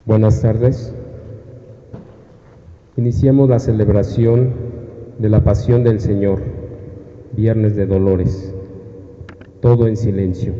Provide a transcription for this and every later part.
Buenas tardes. Iniciamos la celebración de la Pasión del Señor, Viernes de Dolores, todo en silencio.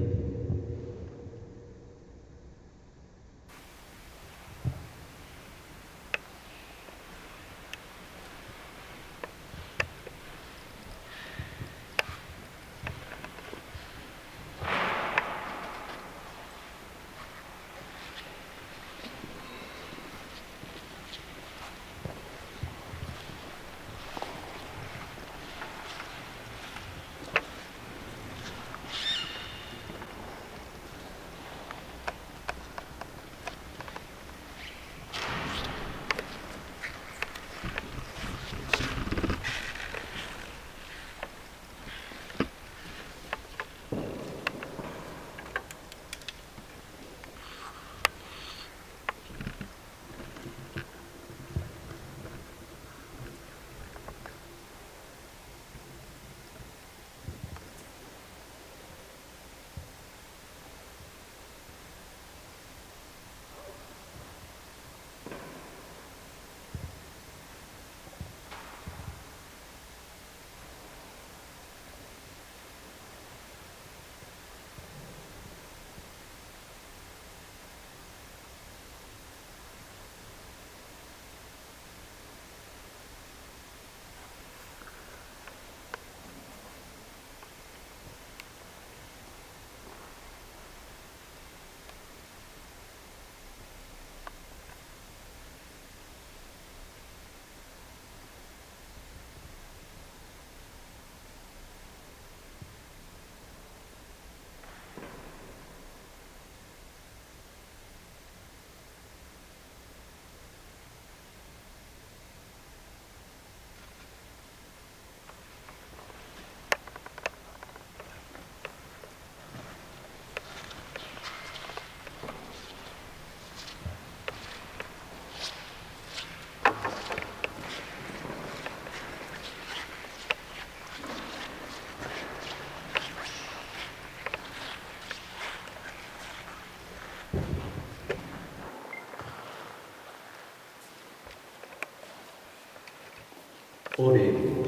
Oremos.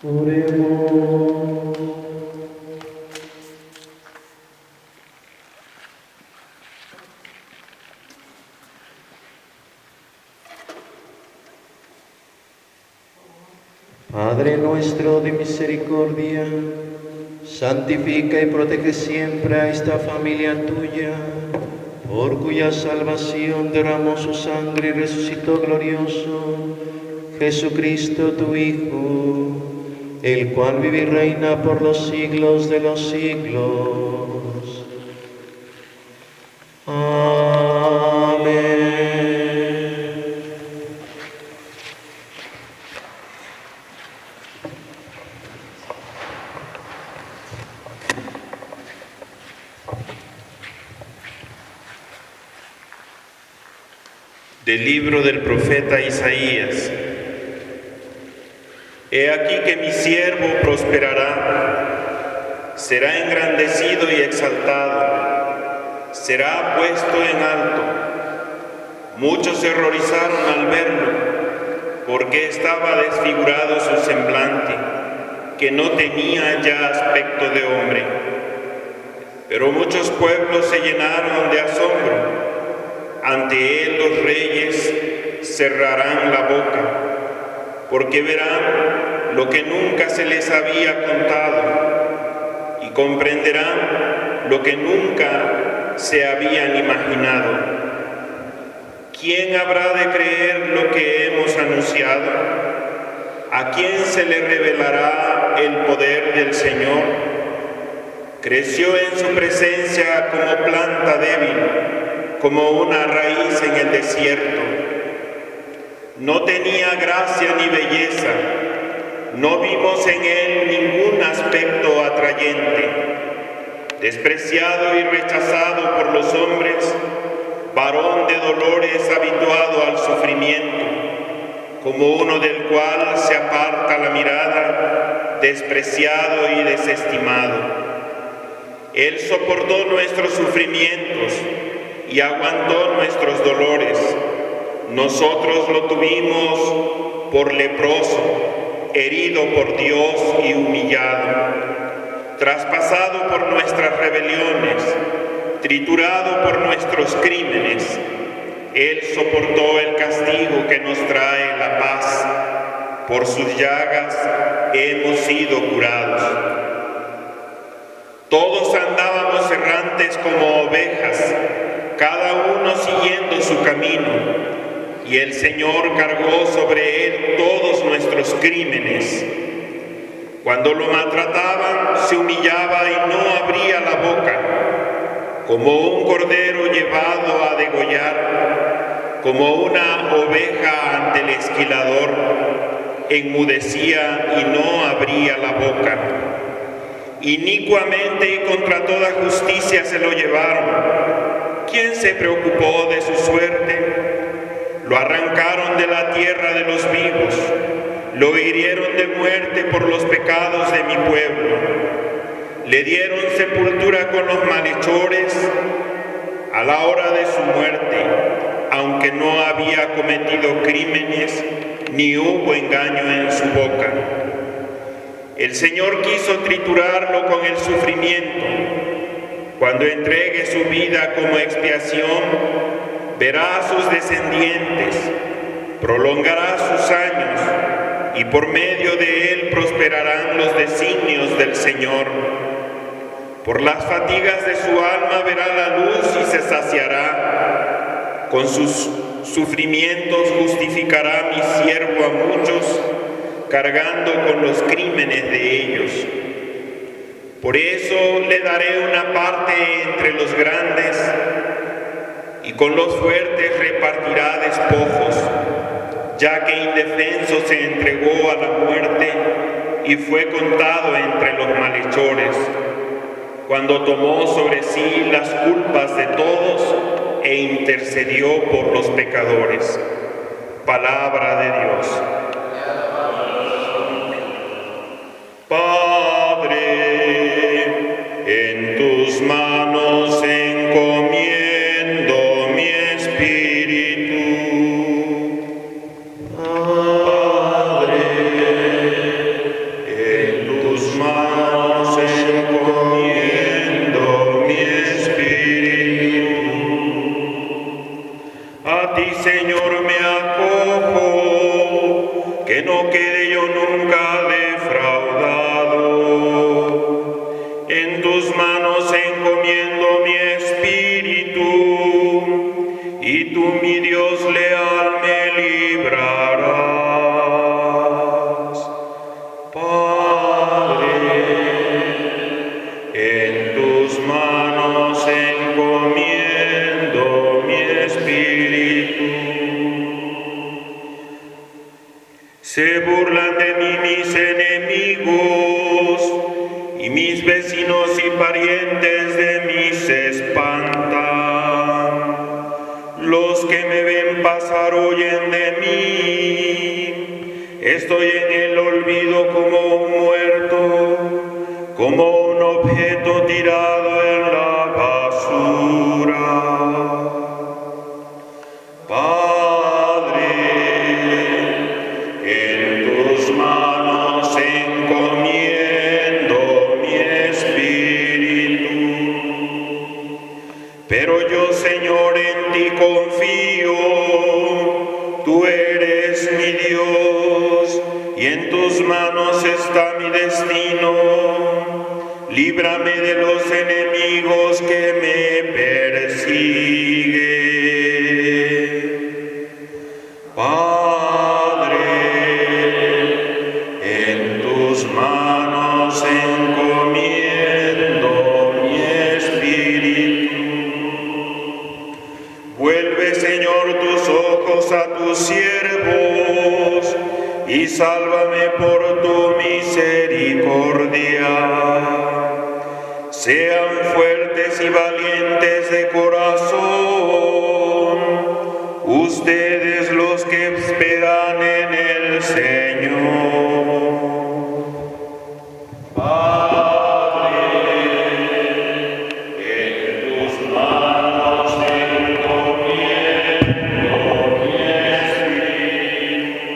Oremos. Padre nuestro de misericordia, santifica y protege siempre a esta familia tuya, por cuya salvación derramó su sangre y resucitó glorioso Jesucristo tu Hijo, el cual vive y reina por los siglos de los siglos. Amén. Del libro del profeta Isaías. He aquí que mi siervo prosperará, será engrandecido y exaltado, será puesto en alto. Muchos se horrorizaron al verlo, porque estaba desfigurado su semblante, que no tenía ya aspecto de hombre. Pero muchos pueblos se llenaron de asombro. Ante él los reyes cerrarán la boca, porque verán lo que nunca se les había contado y comprenderán lo que nunca se habían imaginado. ¿Quién habrá de creer lo que hemos anunciado? ¿A quién se le revelará el poder del Señor? Creció en su presencia como planta débil, como una raíz en el desierto. No tenía gracia ni belleza, no vimos en él ningún aspecto atrayente. Despreciado y rechazado por los hombres, varón de dolores, habituado al sufrimiento, como uno del cual se aparta la mirada, despreciado y desestimado. Él soportó nuestros sufrimientos y aguantó nuestros dolores. Nosotros lo tuvimos por leproso, herido por Dios y humillado, traspasado por nuestras rebeliones, triturado por nuestros crímenes. Él soportó el castigo que nos trae la paz. Por sus llagas hemos sido curados. Todos andábamos errantes como ovejas, cada uno siguiendo su camino, y el Señor cargó sobre él todos nuestros crímenes. Cuando lo maltrataban, se humillaba y no abría la boca, como un cordero llevado a degollar, como una oveja ante el esquilador, enmudecía y no abría la boca. Inicuamente y contra toda justicia se lo llevaron. ¿Quién se preocupó de su suerte? Lo arrancaron de la tierra de los vivos, lo hirieron de muerte por los pecados de mi pueblo. Le dieron sepultura con los malhechores a la hora de su muerte, aunque no había cometido crímenes, ni hubo engaño en su boca. El Señor quiso triturarlo con el sufrimiento. Cuando entregue su vida como expiación, verá a sus descendientes, prolongará sus años, y por medio de él prosperarán los designios del Señor. Por las fatigas de su alma verá la luz y se saciará. Con sus sufrimientos justificará mi siervo a muchos, cargando con los crímenes de ellos. Por eso le daré una parte entre los grandes, y con los fuertes repartirá despojos, ya que indefenso se entregó a la muerte y fue contado entre los malhechores, cuando tomó sobre sí las culpas de todos e intercedió por los pecadores. Palabra de Dios. Padre, en tus manos encomiendo mi espíritu. Padre, en tus manos encomiendo mi espíritu. A ti, Señor, me acojo, que no quede yo nunca defraudado. En tus manos encomiendo mi espíritu, y tú, mi Dios leal, me librarás. Padre, en tus manos encomiendo mi espíritu. Se burlan de mí mis enemigos, y mis vecinos y parientes de mí se espantan. Los que me ven pasar huyen de mí. Estoy en el olvido como un muerto, como un objeto tirado en la basura. Padre, en tus manos encomiendo mi espíritu. Pero yo, Señor, en ti confío. Tú eres mi Dios, y en tus manos está mi destino. Líbrame de los enemigos que me persiguen. Padre, en tus manos encomiendo mi espíritu. Vuelve, Señor, tus ojos a tus siervos y sálvame por tu Sean fuertes y valientes de corazón, ustedes los que esperan en el Señor. Padre, en tus manos encomiendo mi espíritu.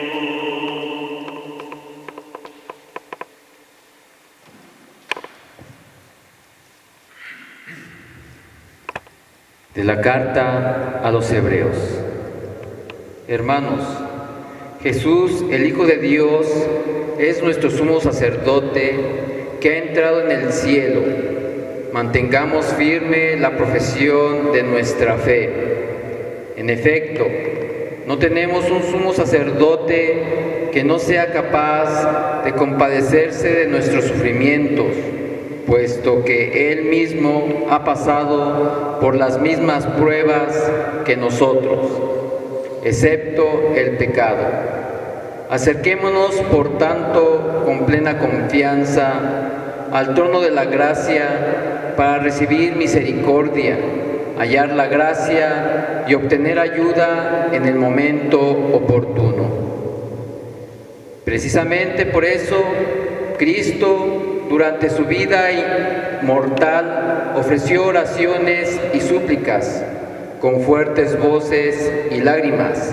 De la carta a los Hebreos. Hermanos, Jesús, el Hijo de Dios, es nuestro sumo sacerdote que ha entrado en el cielo. Mantengamos firme la profesión de nuestra fe. En efecto, no tenemos un sumo sacerdote que no sea capaz de compadecerse de nuestros sufrimientos, puesto que Él mismo ha pasado por las mismas pruebas que nosotros, excepto el pecado. Acerquémonos, por tanto, con plena confianza al trono de la gracia para recibir misericordia, hallar la gracia y obtener ayuda en el momento oportuno. Precisamente por eso, Cristo, durante su vida mortal, ofreció oraciones y súplicas con fuertes voces y lágrimas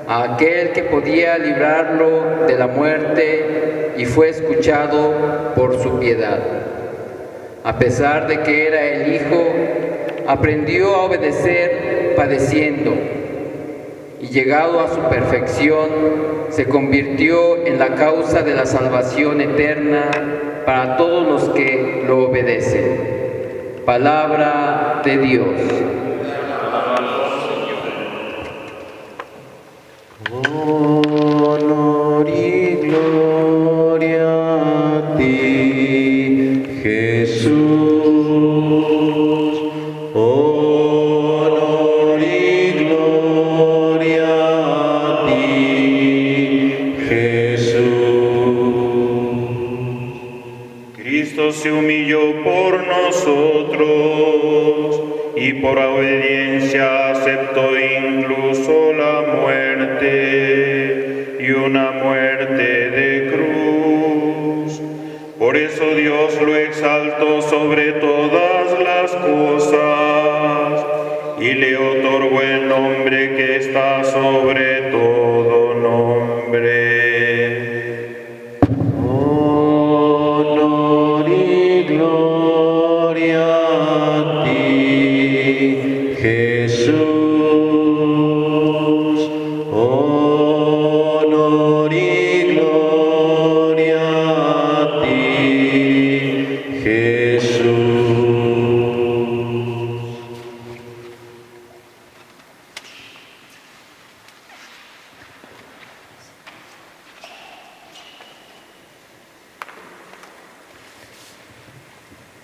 a aquel que podía librarlo de la muerte, y fue escuchado por su piedad. A pesar de que era el Hijo, aprendió a obedecer padeciendo, y llegado a su perfección, se convirtió en la causa de la salvación eterna para todos los que lo obedecen. Palabra de Dios. Honor y gloria a ti, Jesús. Honor y gloria a ti, Jesús. Cristo se humilló por nosotros y por obediencia aceptó incluso la muerte, y una muerte de cruz. Por eso Dios lo exaltó sobre todas las cosas y le otorgó el nombre que está sobre todo nombre. Honor y gloria a ti, Jesús. Honor y gloria a ti, Jesús.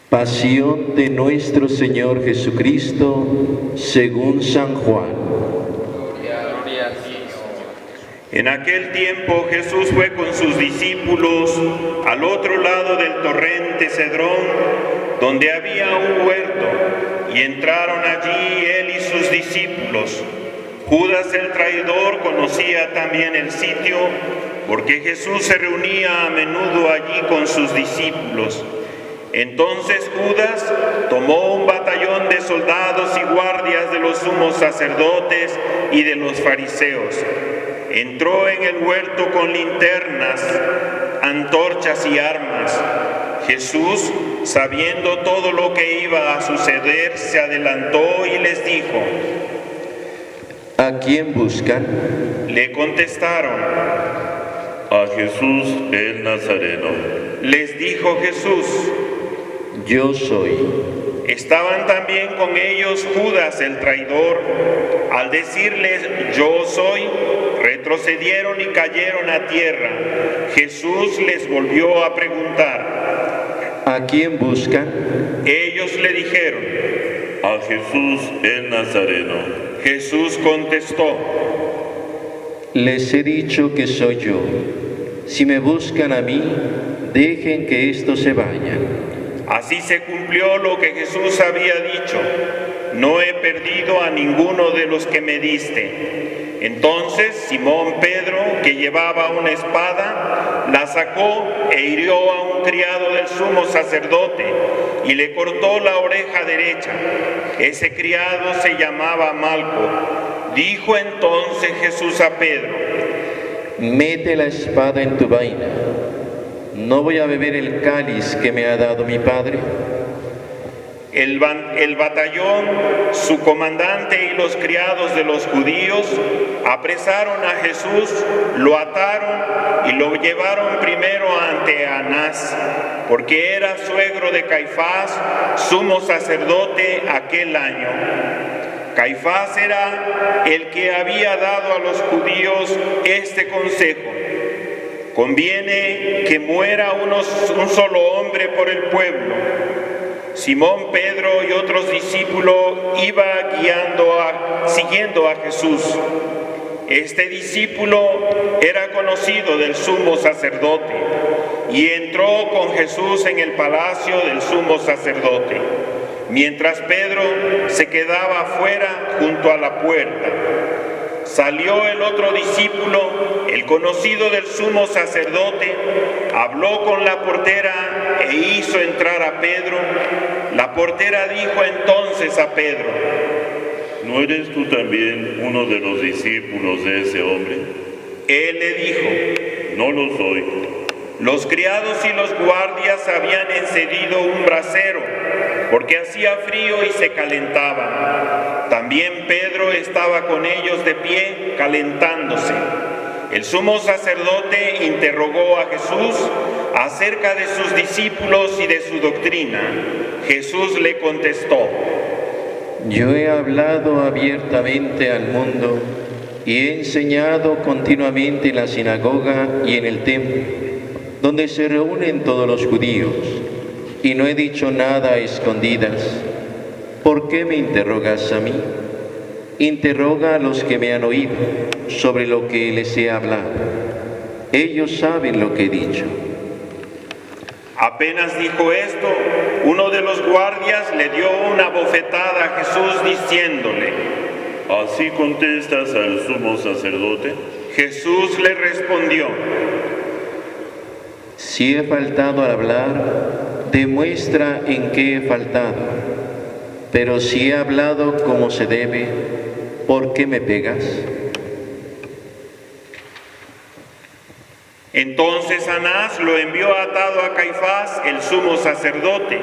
Pasión de nuestro Señor Jesucristo según San Juan. En aquel tiempo Jesús fue con sus discípulos al otro lado del torrente Cedrón, donde había un huerto, y entraron allí él y sus discípulos. Judas el traidor conocía también el sitio, porque Jesús se reunía a menudo allí con sus discípulos. Entonces Judas tomó un batallón de soldados y guardias de los sumos sacerdotes y de los fariseos. Entró en el huerto con linternas, antorchas y armas. Jesús, sabiendo todo lo que iba a suceder, se adelantó y les dijo: ¿A quién buscan? Le contestaron: a Jesús el Nazareno. Les dijo Jesús: Yo soy. Estaban también con ellos Judas el traidor. Al decirles yo soy, retrocedieron y cayeron a tierra. Jesús les volvió a preguntar: ¿A quién buscan? Ellos le dijeron: a Jesús el Nazareno. Jesús contestó: Les he dicho que soy yo. Si me buscan a mí, dejen que estos se vayan. Así se cumplió lo que Jesús había dicho: no he perdido a ninguno de los que me diste. Entonces Simón Pedro, que llevaba una espada, la sacó e hirió a un criado del sumo sacerdote y le cortó la oreja derecha. Ese criado se llamaba Malco. Dijo entonces Jesús a Pedro: mete la espada en tu vaina. ¿No voy a beber el cáliz que me ha dado mi Padre? El batallón, su comandante y los criados de los judíos apresaron a Jesús, lo ataron y lo llevaron primero ante Anás, porque era suegro de Caifás, sumo sacerdote aquel año. Caifás era el que había dado a los judíos este consejo: conviene que muera un solo hombre por el pueblo. Simón Pedro y otros discípulos iban siguiendo a Jesús. Este discípulo era conocido del sumo sacerdote y entró con Jesús en el palacio del sumo sacerdote, mientras Pedro se quedaba afuera junto a la puerta. Salió el otro discípulo, el conocido del sumo sacerdote, habló con la portera e hizo entrar a Pedro. La portera dijo entonces a Pedro: ¿no eres tú también uno de los discípulos de ese hombre? Él le dijo: no lo soy. Los criados y los guardias habían encendido un brasero, porque hacía frío y se calentaban. También Pedro estaba con ellos de pie, calentándose. El sumo sacerdote interrogó a Jesús acerca de sus discípulos y de su doctrina. Jesús le contestó: yo he hablado abiertamente al mundo y he enseñado continuamente en la sinagoga y en el templo, donde se reúnen todos los judíos, y no he dicho nada a escondidas. ¿Por qué me interrogas a mí? Interroga a los que me han oído sobre lo que les he hablado. Ellos saben lo que he dicho. Apenas dijo esto, uno de los guardias le dio una bofetada a Jesús diciéndole: ¿así contestas al sumo sacerdote? Jesús le respondió: si he faltado al hablar, demuestra en qué he faltado. Pero si he hablado como se debe, ¿por qué me pegas? Entonces Anás lo envió atado a Caifás, el sumo sacerdote.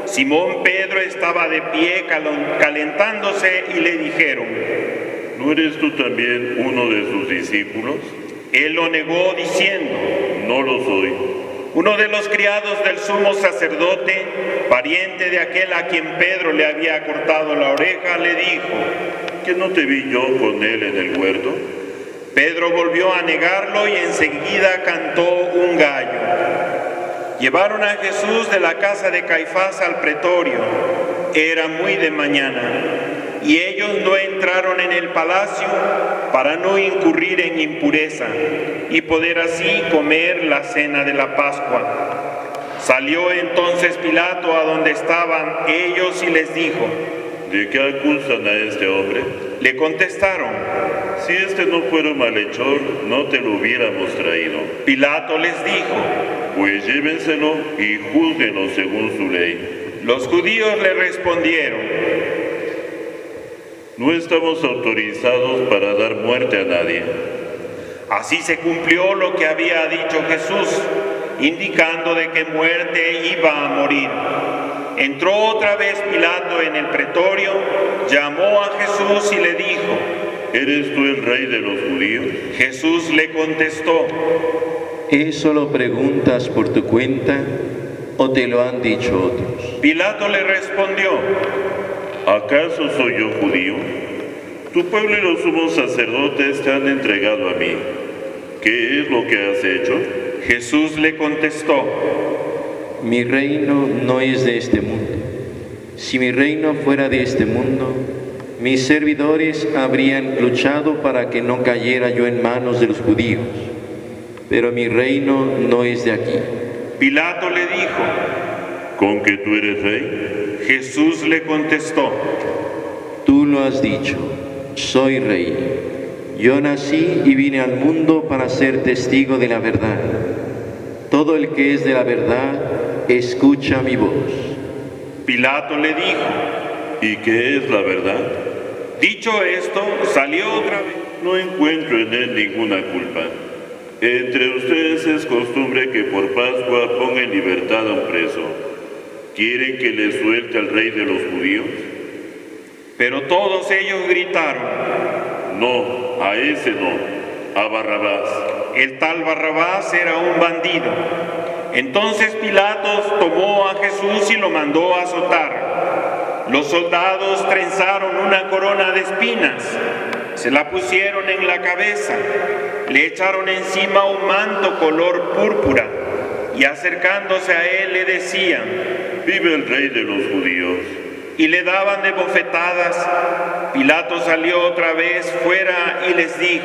Simón Pedro estaba de pie calentándose y le dijeron: ¿no eres tú también uno de sus discípulos? Él lo negó diciendo: no lo soy. Uno de los criados del sumo sacerdote, pariente de aquel a quien Pedro le había cortado la oreja, le dijo: ¿que no te vi yo con él en el huerto? Pedro volvió a negarlo y enseguida cantó un gallo. Llevaron a Jesús de la casa de Caifás al pretorio. Era muy de mañana, y ellos no entraron en el palacio para no incurrir en impureza y poder así comer la cena de la Pascua. Salió entonces Pilato a donde estaban ellos y les dijo: ¿de qué acusan a este hombre? Le contestaron: si este no fuera malhechor, no te lo hubiéramos traído. Pilato les dijo: pues llévenselo y júzguenlo según su ley. Los judíos le respondieron: no estamos autorizados para dar muerte a nadie. Así se cumplió lo que había dicho Jesús, indicando de qué muerte iba a morir. Entró otra vez Pilato en el pretorio, llamó a Jesús y le dijo: ¿eres tú el rey de los judíos? Jesús le contestó: ¿eso lo preguntas por tu cuenta o te lo han dicho otros? Pilato le respondió: ¿acaso soy yo judío? Tu pueblo y los sumos sacerdotes te han entregado a mí. ¿Qué es lo que has hecho? Jesús le contestó: mi reino no es de este mundo. Si mi reino fuera de este mundo, mis servidores habrían luchado para que no cayera yo en manos de los judíos. Pero mi reino no es de aquí. Pilato le dijo: ¿Con que tú eres rey? Jesús le contestó: Tú lo has dicho, soy rey. Yo nací y vine al mundo para ser testigo de la verdad. Todo el que es de la verdad, escucha mi voz. Pilato le dijo: ¿Y qué es la verdad? Dicho esto, salió otra vez. No encuentro en él ninguna culpa. Entre ustedes es costumbre que por Pascua ponga en libertad a un preso. ¿Quieren que le suelte al rey de los judíos? Pero todos ellos gritaron: No, a ese no, a Barrabás. El tal Barrabás era un bandido. Entonces Pilatos tomó a Jesús y lo mandó a azotar. Los soldados trenzaron una corona de espinas, se la pusieron en la cabeza, le echaron encima un manto color púrpura y acercándose a él le decían: Vive el rey de los judíos. Y le daban de bofetadas. Pilato salió otra vez fuera y les dijo: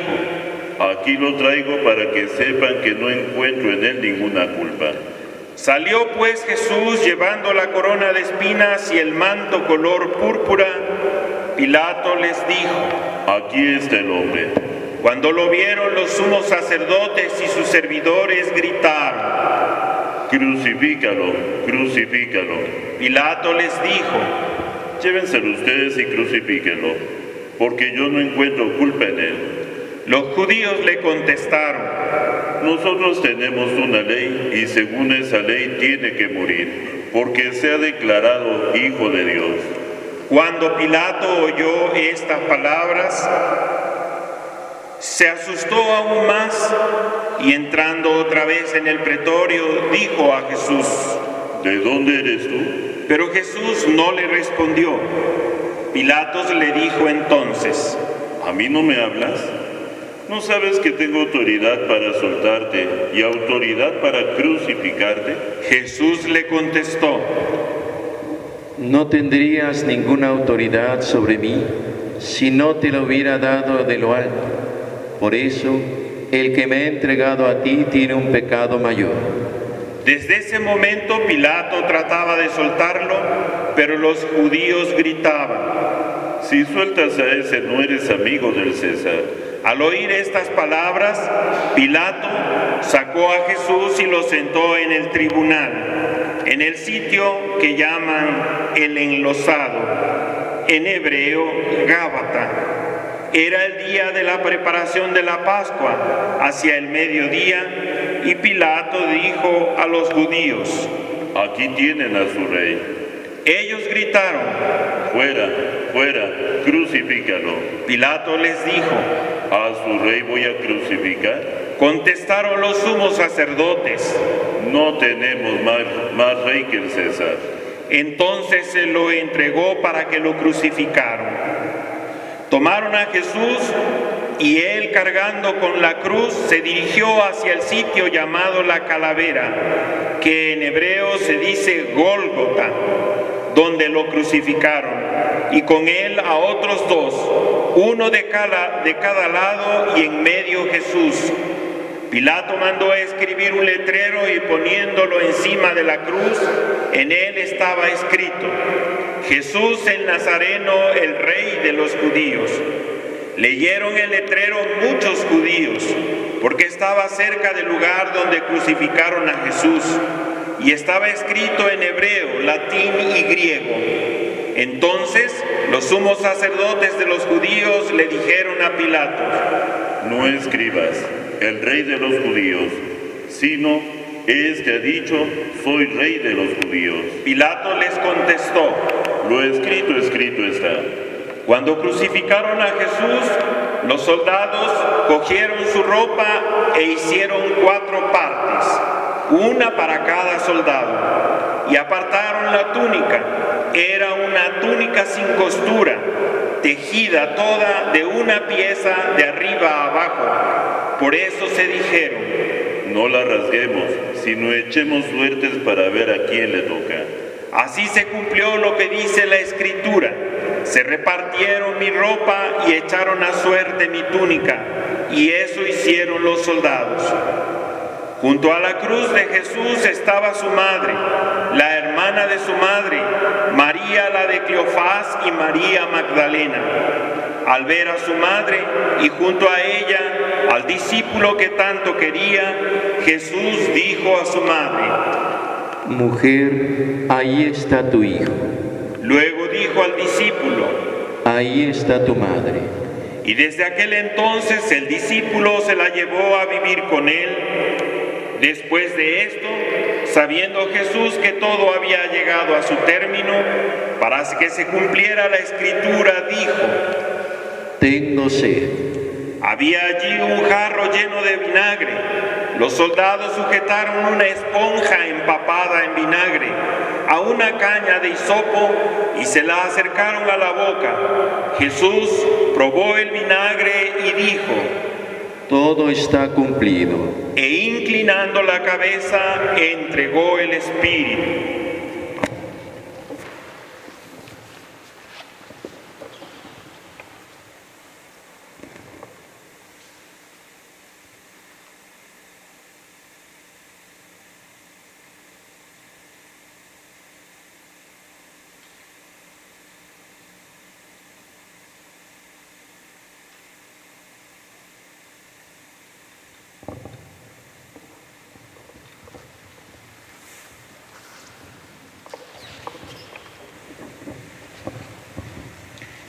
Aquí lo traigo para que sepan que no encuentro en él ninguna culpa. Salió pues Jesús llevando la corona de espinas y el manto color púrpura. Pilato les dijo: Aquí está el hombre. Cuando lo vieron los sumos sacerdotes y sus servidores gritaron: Crucifícalo, crucifícalo. Pilato les dijo: Llévenselo ustedes y crucifíquenlo, porque yo no encuentro culpa en él. Los judíos le contestaron: Nosotros tenemos una ley y según esa ley tiene que morir, porque se ha declarado Hijo de Dios. Cuando Pilato oyó estas palabras, se asustó aún más y entrando otra vez en el pretorio dijo a Jesús: ¿De dónde eres tú? Pero Jesús no le respondió. Pilatos le dijo entonces: ¿A mí no me hablas? ¿No sabes que tengo autoridad para soltarte y autoridad para crucificarte? Jesús le contestó: No tendrías ninguna autoridad sobre mí si no te lo hubiera dado de lo alto. Por eso, el que me ha entregado a ti tiene un pecado mayor. Desde ese momento Pilato trataba de soltarlo, pero los judíos gritaban: Si sueltas a ese, no eres amigo del César. Al oír estas palabras, Pilato sacó a Jesús y lo sentó en el tribunal, en el sitio que llaman el enlosado, en hebreo Gábata. Era el día de la preparación de la Pascua, hacia el mediodía, y Pilato dijo a los judíos: Aquí tienen a su rey. Ellos gritaron: Fuera, fuera, crucifícalo. Pilato les dijo: ¿A su rey voy a crucificar? Contestaron los sumos sacerdotes: No tenemos más rey que el César. Entonces se lo entregó para que lo crucificaran. Tomaron a Jesús y él, cargando con la cruz, se dirigió hacia el sitio llamado la Calavera, que en hebreo se dice Gólgota, donde lo crucificaron, y con él a otros dos, uno de cada lado y en medio Jesús. Pilato mandó a escribir un letrero y poniéndolo encima de la cruz, en él estaba escrito: Jesús el Nazareno, el Rey de los judíos. Leyeron el letrero muchos judíos, porque estaba cerca del lugar donde crucificaron a Jesús, y estaba escrito en hebreo, latín y griego. Entonces los sumos sacerdotes de los judíos le dijeron a Pilato: No escribas, el rey de los judíos, sino este ha dicho: soy rey de los judíos. Pilato les contestó: Lo escrito, escrito está. Cuando crucificaron a Jesús, los soldados cogieron su ropa e hicieron 4 partes, una para cada soldado, y apartaron la túnica. Era una túnica sin costura, tejida toda de una pieza de arriba a abajo. Por eso se dijeron: No la rasguemos, sino echemos suertes para ver a quién le toca. Así se cumplió lo que dice la Escritura: se repartieron mi ropa y echaron a suerte mi túnica, y eso hicieron los soldados. Junto a la cruz de Jesús estaba su madre, la hermana de su madre, María la de Cleofás y María Magdalena. Al ver a su madre y junto a ella al discípulo que tanto quería, Jesús dijo a su madre: Mujer, ahí está tu hijo. Luego dijo al discípulo: Ahí está tu madre. Y desde aquel entonces el discípulo se la llevó a vivir con él. Después de esto, sabiendo Jesús que todo había llegado a su término, para que se cumpliera la escritura, dijo: Tengo sed. Había allí un jarro lleno de vinagre. Los soldados sujetaron una esponja empapada en vinagre a una caña de hisopo y se la acercaron a la boca. Jesús probó el vinagre y dijo: Todo está cumplido. E inclinando la cabeza, entregó el espíritu.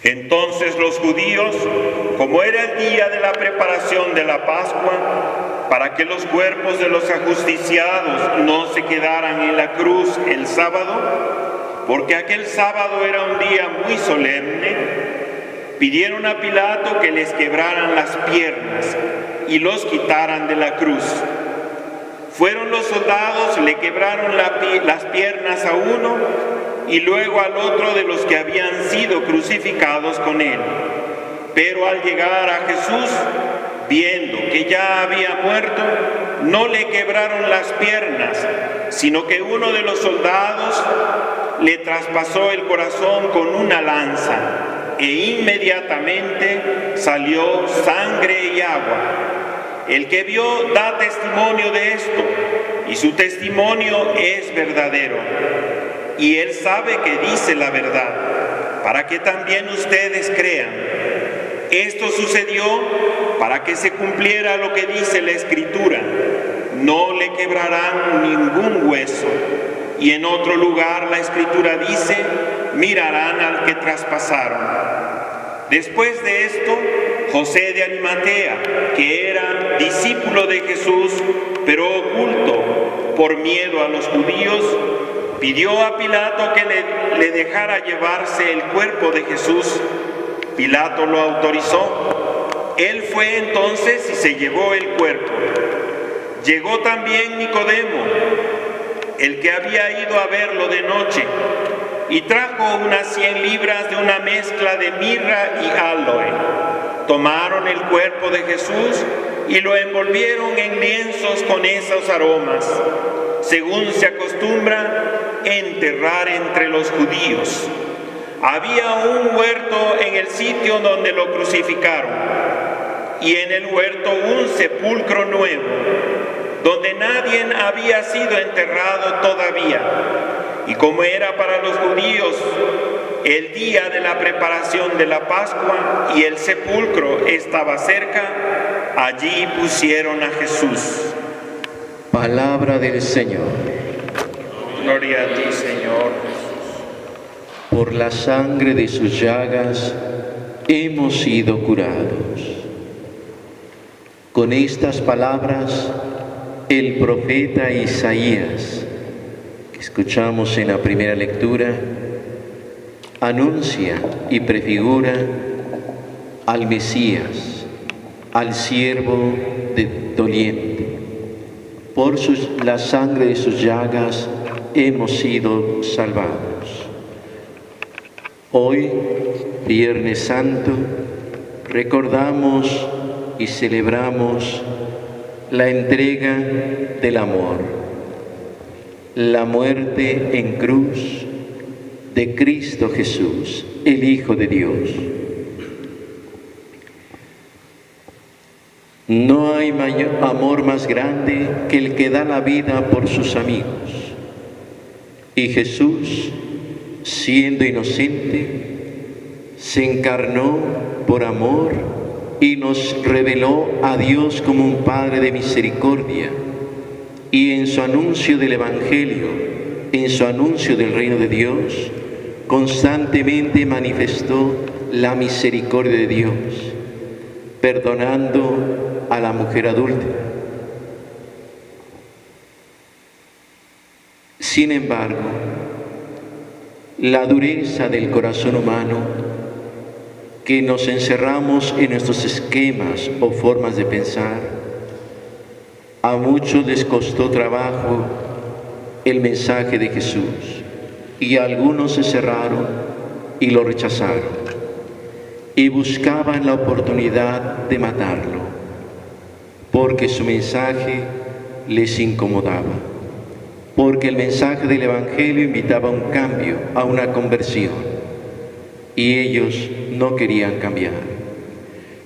Entonces los judíos, como era el día de la preparación de la Pascua, para que los cuerpos de los ajusticiados no se quedaran en la cruz el sábado, porque aquel sábado era un día muy solemne, pidieron a Pilato que les quebraran las piernas y los quitaran de la cruz. Fueron los soldados, le quebraron las piernas a uno y luego al otro de los que habían sido crucificados con él. Pero al llegar a Jesús, viendo que ya había muerto, no le quebraron las piernas, sino que uno de los soldados le traspasó el corazón con una lanza, e inmediatamente salió sangre y agua. El que vio da testimonio de esto, y su testimonio es verdadero. Y él sabe que dice la verdad, para que también ustedes crean. Esto sucedió para que se cumpliera lo que dice la Escritura: no le quebrarán ningún hueso. Y en otro lugar la Escritura dice: mirarán al que traspasaron. Después de esto, José de Arimatea, que era discípulo de Jesús, pero oculto por miedo a los judíos, pidió a Pilato que le dejara llevarse el cuerpo de Jesús. Pilato lo autorizó. Él fue entonces y se llevó el cuerpo. Llegó también Nicodemo, el que había ido a verlo de noche, y trajo unas 100 libras de una mezcla de mirra y aloe. Tomaron el cuerpo de Jesús y lo envolvieron en lienzos con esos aromas, según se acostumbra enterrar entre los judíos. Había un huerto en el sitio donde lo crucificaron, y en el huerto un sepulcro nuevo, donde nadie había sido enterrado todavía. Y como era para los judíos el día de la preparación de la Pascua y el sepulcro estaba cerca, allí pusieron a Jesús. Palabra del Señor. Gloria a ti, Señor. Por la sangre de sus llagas hemos sido curados. Con estas palabras, el profeta Isaías, que escuchamos en la primera lectura, anuncia y prefigura al Mesías, al siervo doliente. Por la sangre de sus llagas hemos sido salvados. Hoy, Viernes Santo, recordamos y celebramos la entrega del amor, la muerte en cruz de Cristo Jesús, el Hijo de Dios. No hay amor más grande que el que da la vida por sus amigos. Y Jesús, siendo inocente, se encarnó por amor y nos reveló a Dios como un Padre de misericordia. Y en su anuncio del Evangelio, en su anuncio del reino de Dios, constantemente manifestó la misericordia de Dios, perdonando a la mujer adúltera. Sin embargo, la dureza del corazón humano, que nos encerramos en nuestros esquemas o formas de pensar, a muchos les costó trabajo el mensaje de Jesús y algunos se cerraron y lo rechazaron y buscaban la oportunidad de matarlo porque su mensaje les incomodaba, porque el mensaje del Evangelio invitaba a un cambio, a una conversión, y ellos no querían cambiar.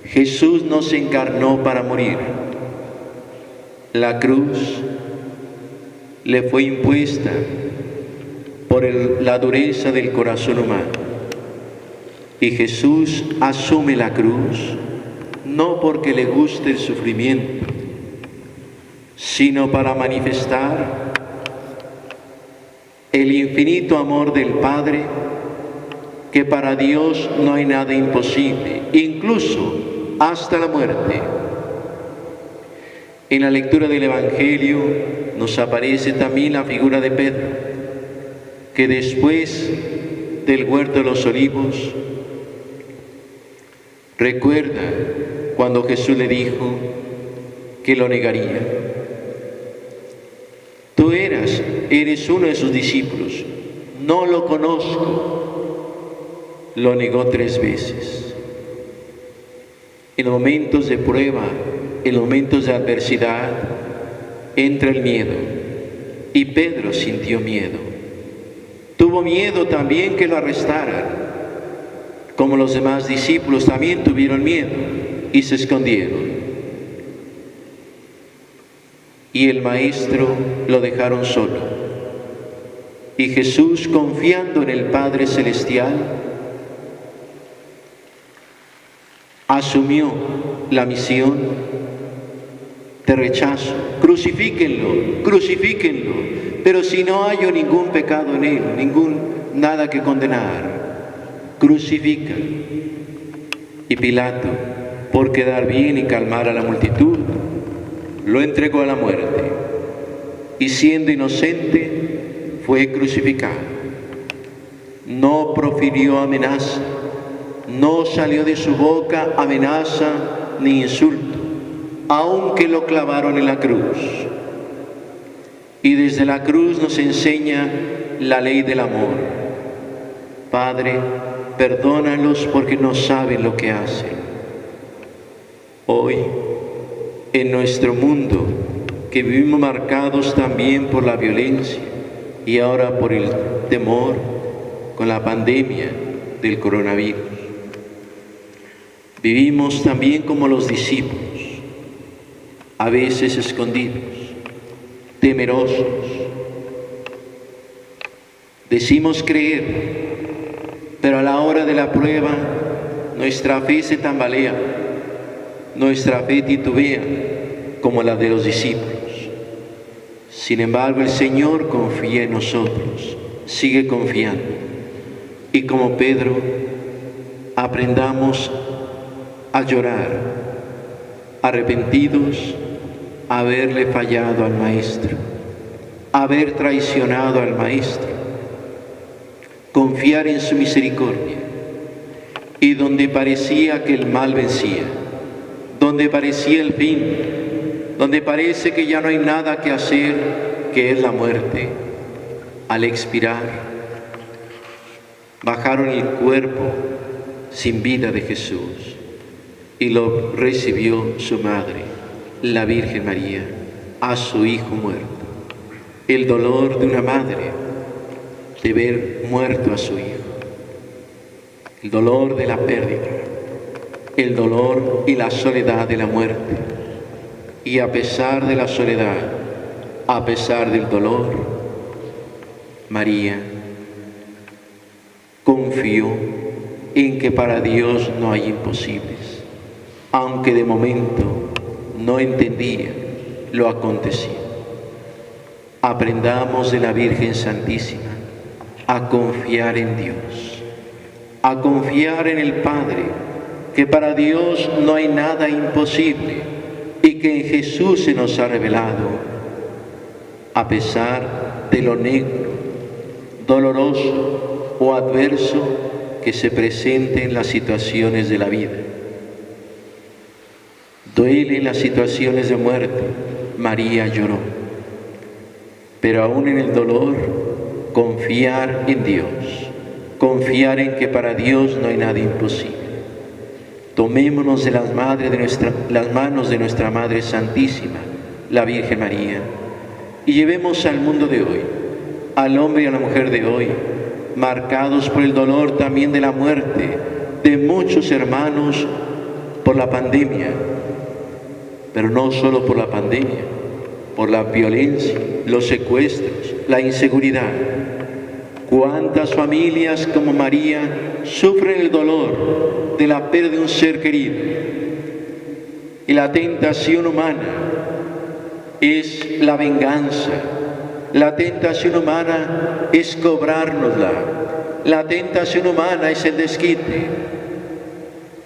Jesús no se encarnó para morir. La cruz le fue impuesta por la dureza del corazón humano. Y Jesús asume la cruz no porque le guste el sufrimiento, sino para manifestar el infinito amor del Padre, que para Dios no hay nada imposible, incluso hasta la muerte. En la lectura del Evangelio nos aparece también la figura de Pedro, que después del huerto de los olivos recuerda cuando Jesús le dijo que lo negaría. Tú eres uno de sus discípulos, no lo conozco. Lo negó 3 veces. En momentos de prueba, en momentos de adversidad, entra el miedo. Y Pedro sintió miedo. Tuvo miedo también que lo arrestaran. Como los demás discípulos también tuvieron miedo y se escondieron. Y el Maestro lo dejaron solo. Y Jesús, confiando en el Padre Celestial, asumió la misión de rechazo. Crucifíquenlo, crucifíquenlo, pero si no hallo ningún pecado en él, nada que condenar, crucifica. Y Pilato, por quedar bien y calmar a la multitud, lo entregó a la muerte, y siendo inocente, fue crucificado. No profirió amenaza, no salió de su boca amenaza ni insulto, aunque lo clavaron en la cruz. Y desde la cruz nos enseña la ley del amor. Padre, perdónalos porque no saben lo que hacen. Hoy, en nuestro mundo, que vivimos marcados también por la violencia y ahora por el temor con la pandemia del coronavirus, vivimos también como los discípulos, a veces escondidos, temerosos. Decimos creer, pero a la hora de la prueba nuestra fe se tambalea, nuestra fe titubea como la de los discípulos. Sin embargo, el Señor confía en nosotros, sigue confiando. Y como Pedro, aprendamos a llorar, arrepentidos, haberle fallado al Maestro, haber traicionado al Maestro, confiar en su misericordia, y donde parecía que el mal vencía, donde parecía el fin, donde parece que ya no hay nada que hacer, que es la muerte, al expirar, bajaron el cuerpo sin vida de Jesús y lo recibió su madre, la Virgen María, a su hijo muerto. El dolor de una madre de ver muerto a su hijo, el dolor de la pérdida, el dolor y la soledad de la muerte, y a pesar de la soledad, a pesar del dolor, María confió en que para Dios no hay imposibles, aunque de momento no entendía lo acontecido. Aprendamos de la Virgen Santísima a confiar en Dios, a confiar en el Padre, que para Dios no hay nada imposible y que en Jesús se nos ha revelado, a pesar de lo negro, doloroso o adverso que se presente en las situaciones de la vida. Duelen las situaciones de muerte, María lloró, pero aún en el dolor, confiar en Dios, confiar en que para Dios no hay nada imposible. Tomémonos de las manos de nuestra Madre Santísima, la Virgen María, y llevemos al mundo de hoy, al hombre y a la mujer de hoy, marcados por el dolor también de la muerte de muchos hermanos por la pandemia, pero no solo por la pandemia, por la violencia, los secuestros, la inseguridad. ¿Cuántas familias como María sufren el dolor de la pérdida de un ser querido? Y la tentación humana es la venganza, la tentación humana es cobrárnosla, la tentación humana es el desquite.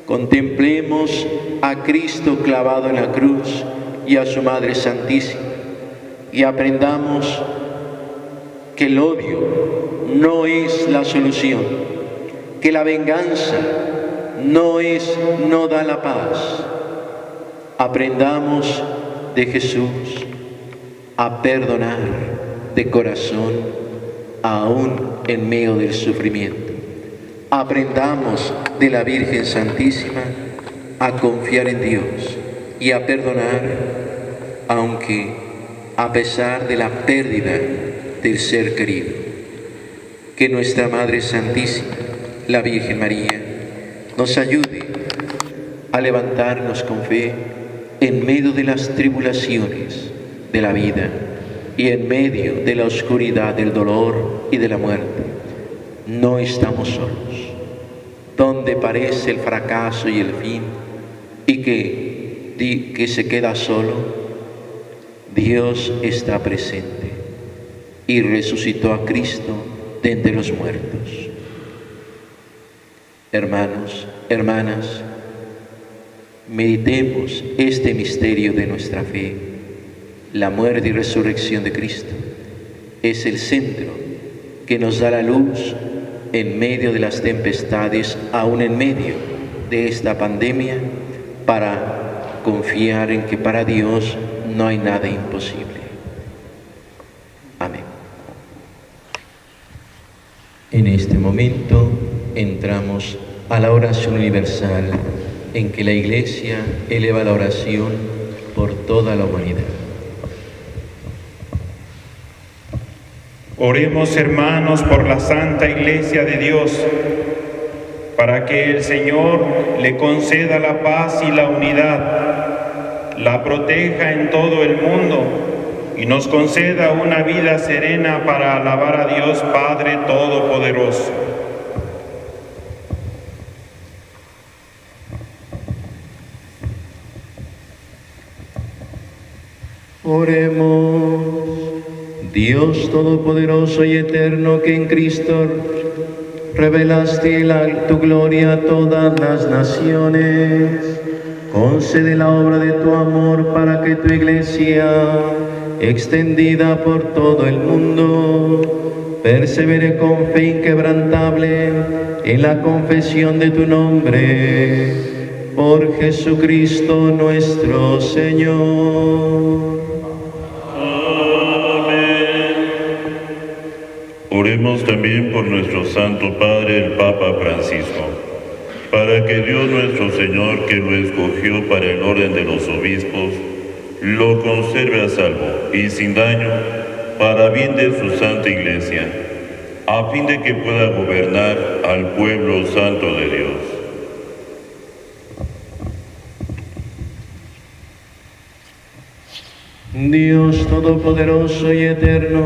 Contemplemos a Cristo clavado en la cruz y a su Madre Santísima y aprendamos que el odio no es la solución, que la venganza no da la paz. Aprendamos de Jesús a perdonar de corazón aún en medio del sufrimiento. Aprendamos de la Virgen Santísima a confiar en Dios y a perdonar, aunque a pesar de la pérdida del ser querido. Que nuestra Madre Santísima, la Virgen María, nos ayude a levantarnos con fe en medio de las tribulaciones de la vida y en medio de la oscuridad del dolor y de la muerte. No estamos solos. Donde parece el fracaso y el fin y que se queda solo, Dios está presente y resucitó a Cristo de entre los muertos. Hermanos, hermanas, meditemos este misterio de nuestra fe. La muerte y resurrección de Cristo es el centro que nos da la luz en medio de las tempestades, aún en medio de esta pandemia, para confiar en que para Dios no hay nada imposible. Amén. En este momento entramos a la oración universal en que la Iglesia eleva la oración por toda la humanidad. Oremos, hermanos, por la Santa Iglesia de Dios, para que el Señor le conceda la paz y la unidad, la proteja en todo el mundo y nos conceda una vida serena para alabar a Dios Padre Todopoderoso. Oremos. Dios Todopoderoso y Eterno, que en Cristo revelaste tu gloria a todas las naciones, concede la obra de tu amor para que tu Iglesia, extendida por todo el mundo, persevere con fe inquebrantable en la confesión de tu nombre, por Jesucristo nuestro Señor. Oremos también por nuestro Santo Padre, el Papa Francisco, para que Dios nuestro Señor, que lo escogió para el orden de los obispos, lo conserve a salvo y sin daño, para bien de su Santa Iglesia, a fin de que pueda gobernar al pueblo santo de Dios. Dios Todopoderoso y Eterno,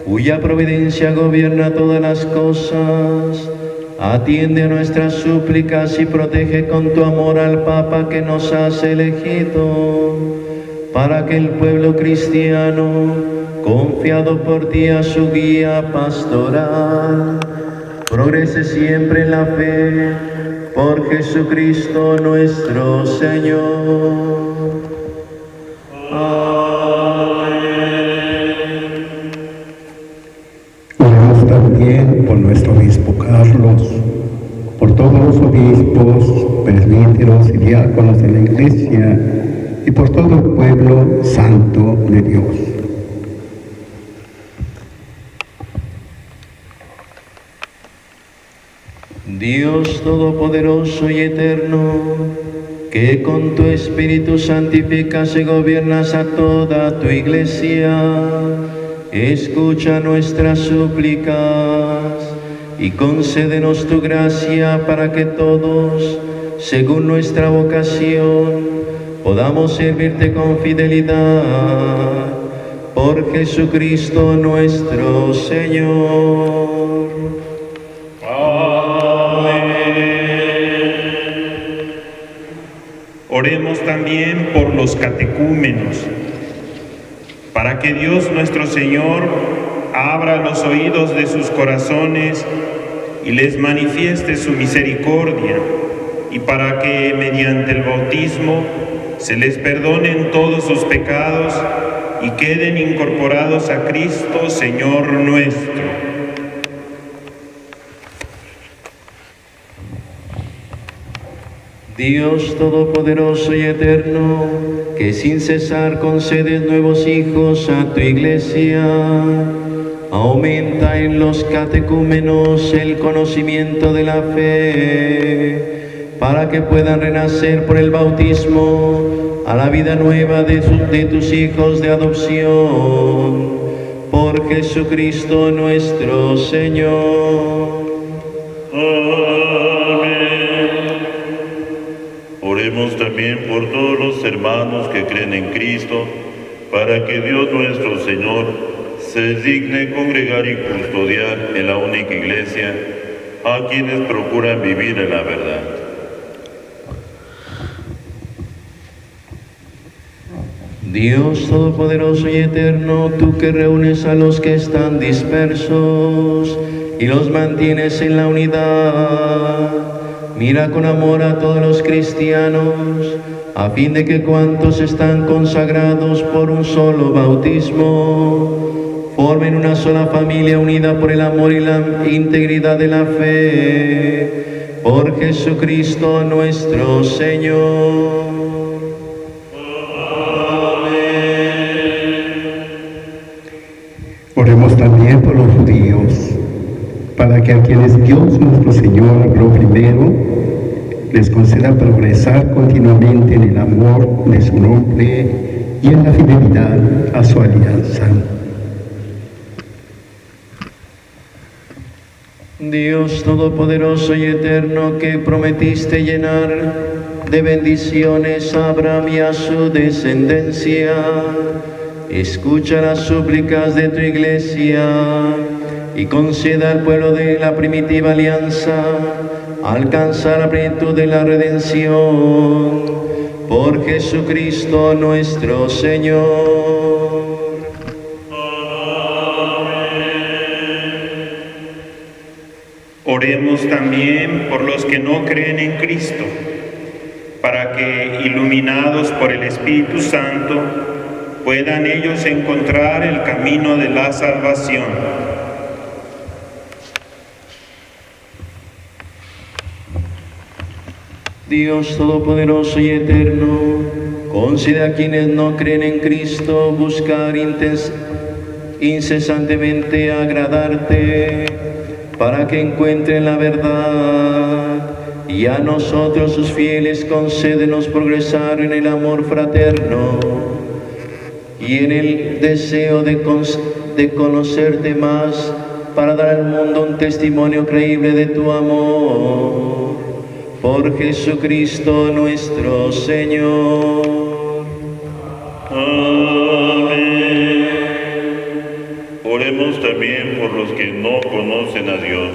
cuya providencia gobierna todas las cosas, atiende a nuestras súplicas y protege con tu amor al Papa que nos has elegido, para que el pueblo cristiano, confiado por ti a su guía pastoral, progrese siempre en la fe, por Jesucristo nuestro Señor. Oremos también por nuestro obispo Carlos, por todos los obispos, presbíteros y diáconos de la Iglesia y por todo el pueblo santo de Dios. Dios Todopoderoso y Eterno, que con tu Espíritu santificas y gobiernas a toda tu Iglesia, escucha nuestras súplicas y concédenos tu gracia para que todos, según nuestra vocación, podamos servirte con fidelidad. Por Jesucristo nuestro Señor. Oremos también por los catecúmenos, para que Dios nuestro Señor abra los oídos de sus corazones y les manifieste su misericordia, y para que mediante el bautismo se les perdonen todos sus pecados y queden incorporados a Cristo, Señor nuestro. Dios Todopoderoso y Eterno, que sin cesar concedes nuevos hijos a tu Iglesia, aumenta en los catecúmenos el conocimiento de la fe, para que puedan renacer por el bautismo a la vida nueva de tus hijos de adopción. Por Jesucristo nuestro Señor. Oremos también por todos los hermanos que creen en Cristo, para que Dios nuestro Señor se digne congregar y custodiar en la única Iglesia a quienes procuran vivir en la verdad. Dios Todopoderoso y Eterno, tú que reúnes a los que están dispersos y los mantienes en la unidad, mira con amor a todos los cristianos, a fin de que cuantos están consagrados por un solo bautismo, formen una sola familia unida por el amor y la integridad de la fe. Por Jesucristo nuestro Señor. Oremos también por los judíos, para que a quienes Dios nuestro Señor habló primero, les conceda progresar continuamente en el amor de su nombre y en la fidelidad a su alianza. Dios Todopoderoso y Eterno, que prometiste llenar de bendiciones a Abraham y a su descendencia, escucha las súplicas de tu Iglesia y conceda al pueblo de la primitiva alianza alcanzar la plenitud de la redención. Por Jesucristo nuestro Señor. Oremos también por los que no creen en Cristo, para que, iluminados por el Espíritu Santo, puedan ellos encontrar el camino de la salvación. Dios Todopoderoso y Eterno, concede a quienes no creen en Cristo buscar incesantemente agradarte, para que encuentren la verdad, y a nosotros sus fieles concédenos progresar en el amor fraterno y en el deseo de conocerte más, para dar al mundo un testimonio creíble de tu amor. Por Jesucristo nuestro Señor. Amén. también por los que no conocen a Dios,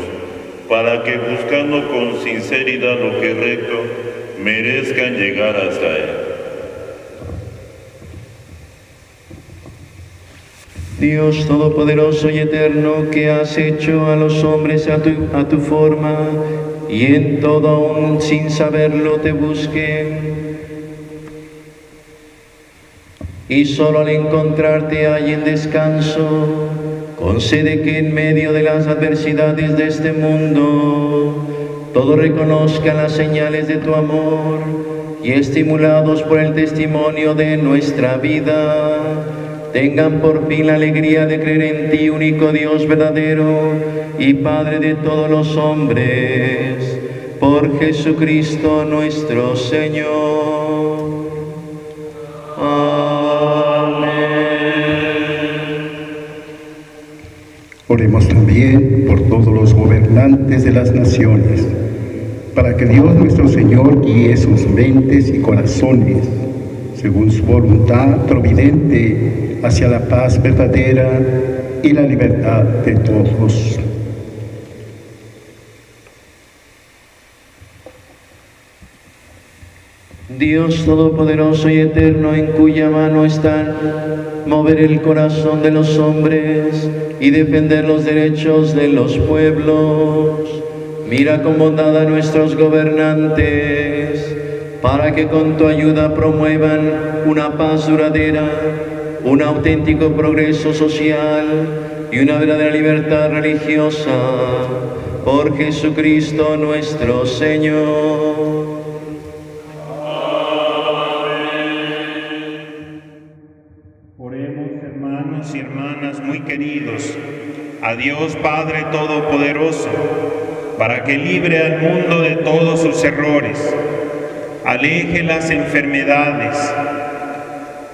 para que buscando con sinceridad lo que es recto, merezcan llegar hasta Él. Dios Todopoderoso y Eterno, que has hecho a los hombres a tu forma, y en todo aún sin saberlo te busquen, y solo al encontrarte hallen descanso, concede que en medio de las adversidades de este mundo, todos reconozcan las señales de tu amor, y estimulados por el testimonio de nuestra vida, tengan por fin la alegría de creer en ti, único Dios verdadero y Padre de todos los hombres, por Jesucristo nuestro Señor. Amén. Oremos también por todos los gobernantes de las naciones, para que Dios nuestro Señor guíe sus mentes y corazones, según su voluntad providente, hacia la paz verdadera y la libertad de todos. Dios Todopoderoso y Eterno, en cuya mano está mover el corazón de los hombres y defender los derechos de los pueblos, mira con bondad a nuestros gobernantes, para que con tu ayuda promuevan una paz duradera, un auténtico progreso social y una verdadera libertad religiosa, por Jesucristo nuestro Señor. Oremos, hermanos y hermanas muy queridos, a Dios Padre Todopoderoso, para que libre al mundo de todos sus errores, aleje las enfermedades,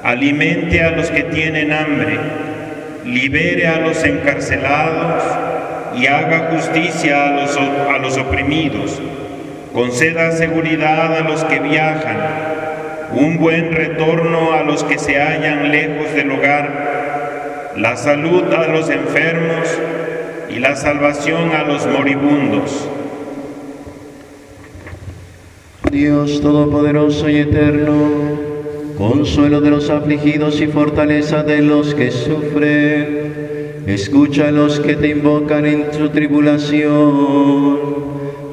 alimente a los que tienen hambre, libere a los encarcelados y haga justicia a los oprimidos, conceda seguridad a los que viajan, un buen retorno a los que se hallan lejos del hogar, la salud a los enfermos y la salvación a los moribundos. Dios Todopoderoso y Eterno, consuelo de los afligidos y fortaleza de los que sufren, escucha a los que te invocan en su tribulación,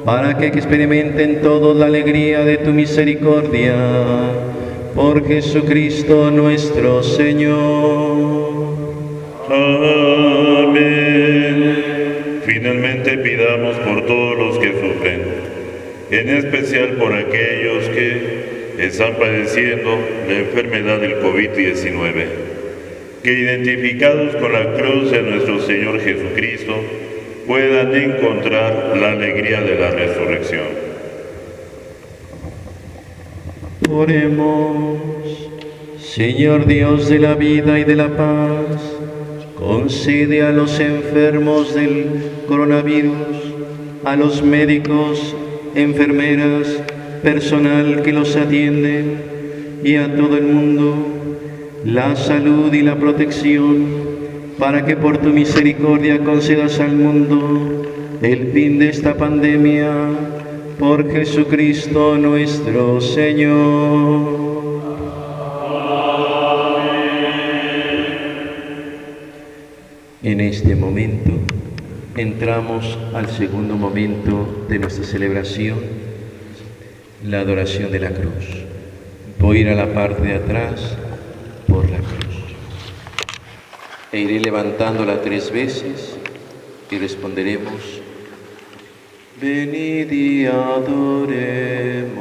para que experimenten todos la alegría de tu misericordia, por Jesucristo nuestro Señor. Amén. Finalmente pidamos por todos los que sufren, en especial por aquellos que están padeciendo la enfermedad del COVID-19, que identificados con la cruz de nuestro Señor Jesucristo, puedan encontrar la alegría de la resurrección. Oremos. Señor Dios de la vida y de la paz, concede a los enfermos del coronavirus, a los médicos, enfermeras, personal que los atiende y a todo el mundo la salud y la protección, para que por tu misericordia concedas al mundo el fin de esta pandemia, por Jesucristo nuestro Señor. En este momento entramos al segundo momento de nuestra celebración, la adoración de la cruz. Voy a ir a la parte de atrás por la cruz e iré levantándola 3 veces y responderemos: venid y adoremos.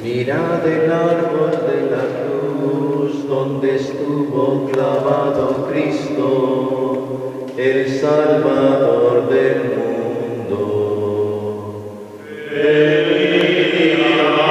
Mirad el árbol de la cruz, donde estuvo clavado Cristo, el Salvador del mundo. Venid y adoremos.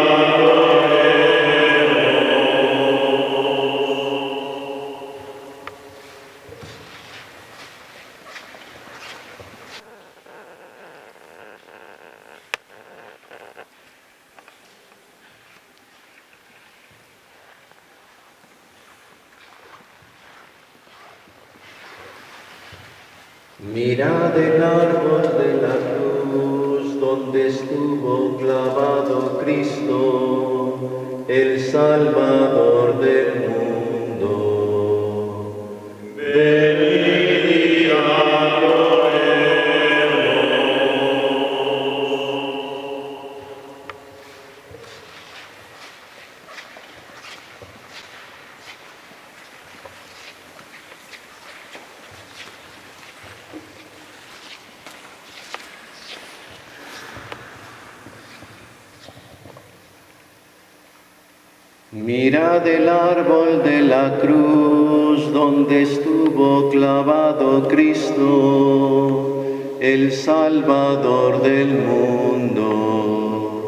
Mirad el árbol de la cruz donde estuvo clavado Cristo, el Salvador del mundo. Venid y mirad el árbol de la cruz donde estuvo clavado Cristo, el Salvador del mundo.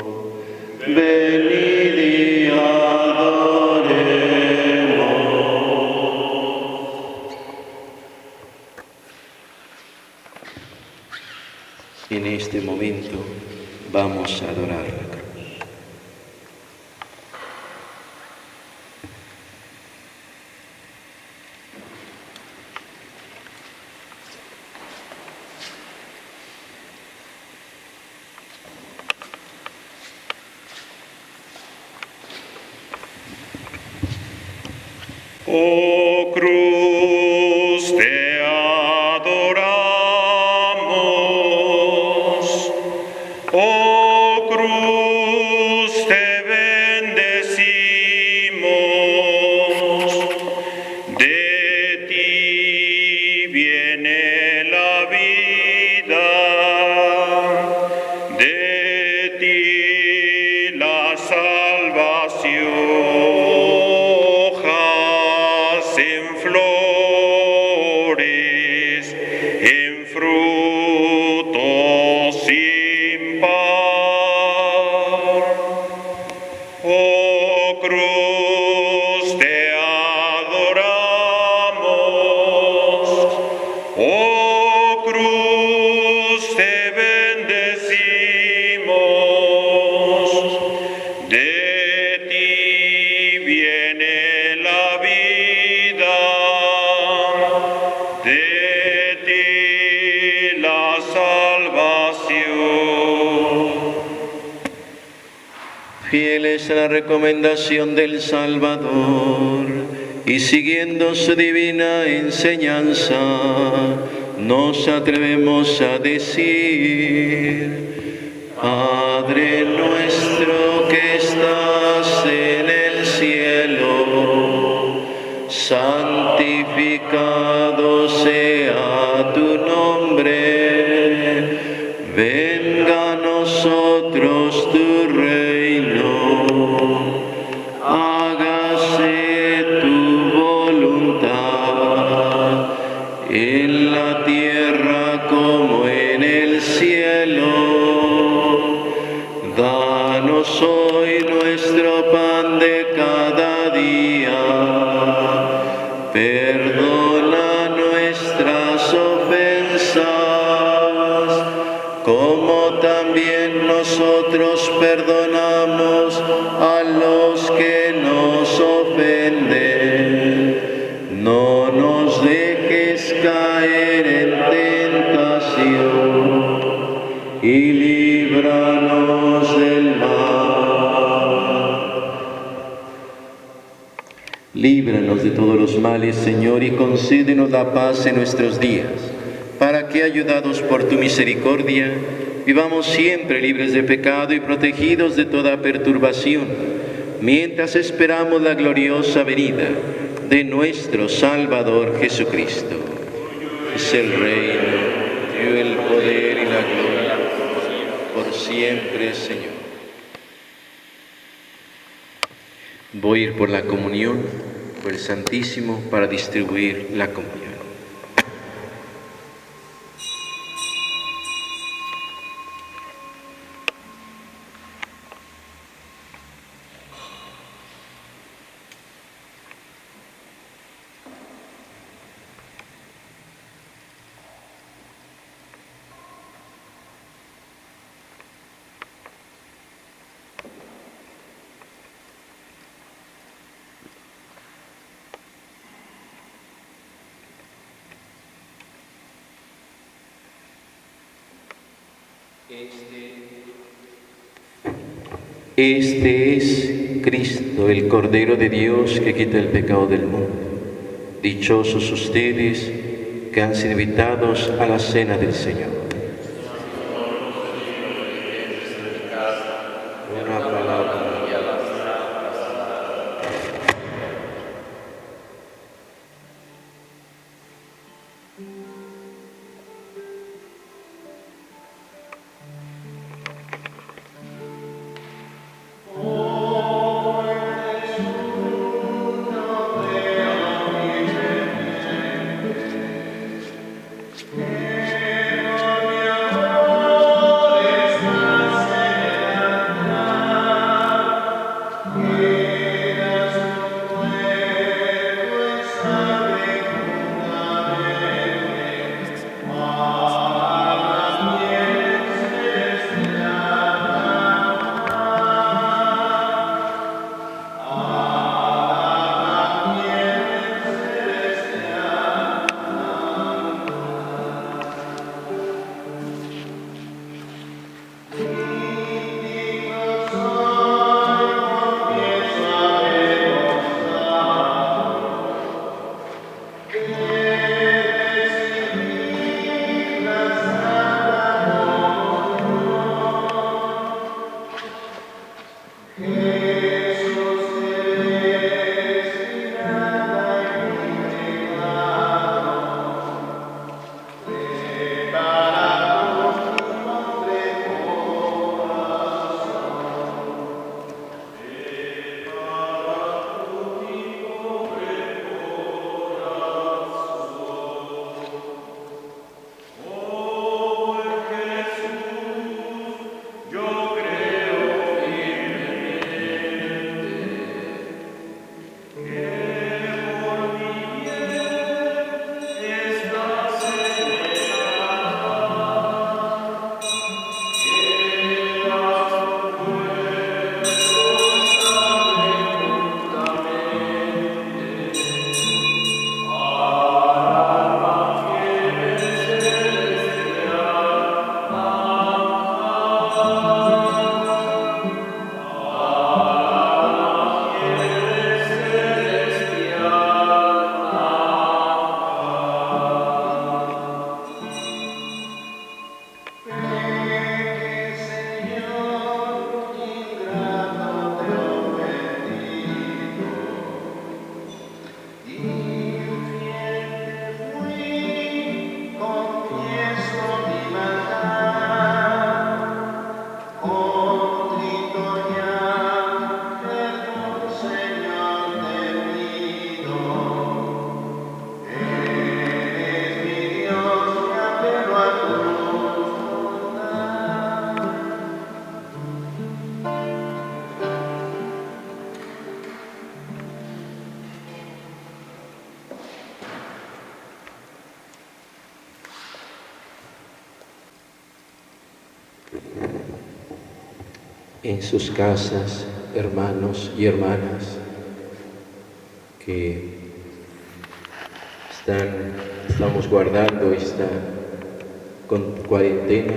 Venid y adoremos. En este momento vamos a adorar la cruz. Oh cruz, te adoramos. Oh cruz, te bendecimos. De ti viene la vida, de ti la salvación. En flores, en frutos sin par. Oh cruz, te adoramos. Oh cruz, te bendecimos. De ti viene la vida. De ti la salvación. Fieles a la recomendación del Salvador y siguiendo su divina enseñanza, nos atrevemos a decir: Padre nuestro que estás en el cielo, santificado sea tu nombre, venga a nosotros tu reino, hágase tu voluntad, en la tierra como en el cielo. Danos hoy nuestro pan de cada día. Perdona nuestras ofensas, como también nosotros perdonamos a los que nos ofenden. No nos dejes caer en tentación y líbranos del mal. Líbranos de todos los males, Señor, y concédenos la paz en nuestros días, para que, ayudados por tu misericordia, vivamos siempre libres de pecado y protegidos de toda perturbación, mientras esperamos la gloriosa venida de nuestro Salvador Jesucristo. Es el reino, el poder y la gloria, por siempre, Señor. Voy a ir por la comunión, por el Santísimo, para distribuir la comunión. Este es Cristo, el Cordero de Dios que quita el pecado del mundo. Dichosos ustedes que han sido invitados a la cena del Señor. Una palabra. En sus casas, hermanos y hermanas que estamos guardando esta cuarentena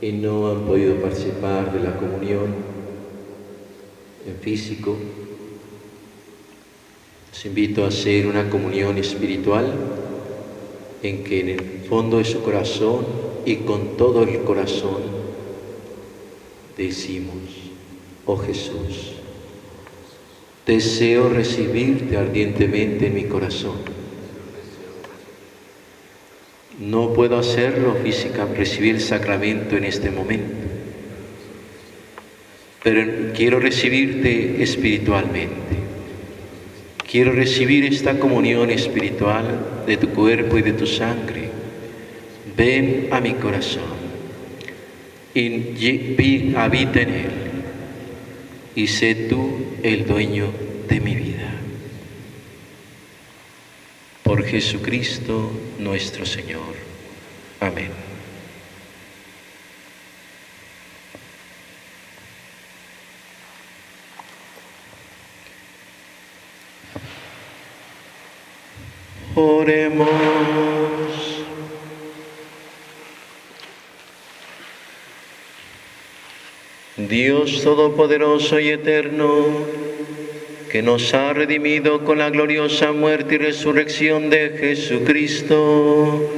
y no han podido participar de la comunión en físico, los invito a hacer una comunión espiritual en que en el fondo de su corazón y con todo el corazón decimos: oh Jesús, deseo recibirte ardientemente en mi corazón. No puedo hacerlo físicamente, recibir el sacramento en este momento, pero quiero recibirte espiritualmente. Quiero recibir esta comunión espiritual de tu cuerpo y de tu sangre. Ven a mi corazón y habita en él, y sé tú el dueño de mi vida. Por Jesucristo nuestro Señor. Amén. Oremos. Dios Todopoderoso y Eterno, que nos ha redimido con la gloriosa muerte y resurrección de Jesucristo,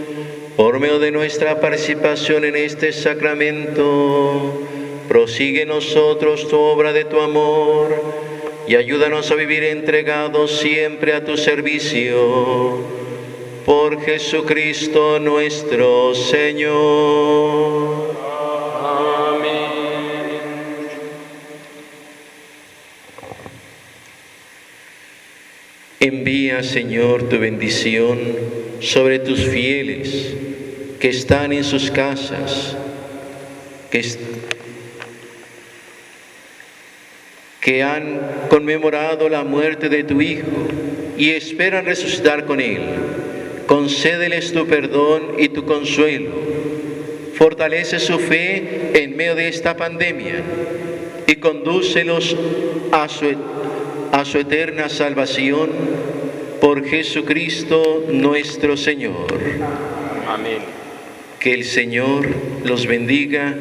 por medio de nuestra participación en este sacramento, prosigue en nosotros tu obra de tu amor y ayúdanos a vivir entregados siempre a tu servicio. Por Jesucristo nuestro Señor. Envía, Señor, tu bendición sobre tus fieles que están en sus casas, que han conmemorado la muerte de tu Hijo y esperan resucitar con Él. Concédeles tu perdón y tu consuelo. Fortalece su fe en medio de esta pandemia y condúcelos a su eterna salvación por Jesucristo nuestro Señor. Amén. Que el Señor los bendiga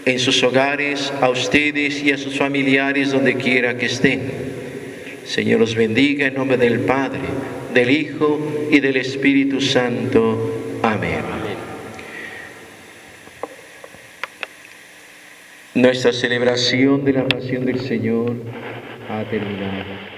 en sus hogares, a ustedes y a sus familiares donde quiera que estén. El Señor los bendiga en nombre del Padre, del Hijo y del Espíritu Santo. Amén. Nuestra celebración de la Pasión del Señor ha terminado.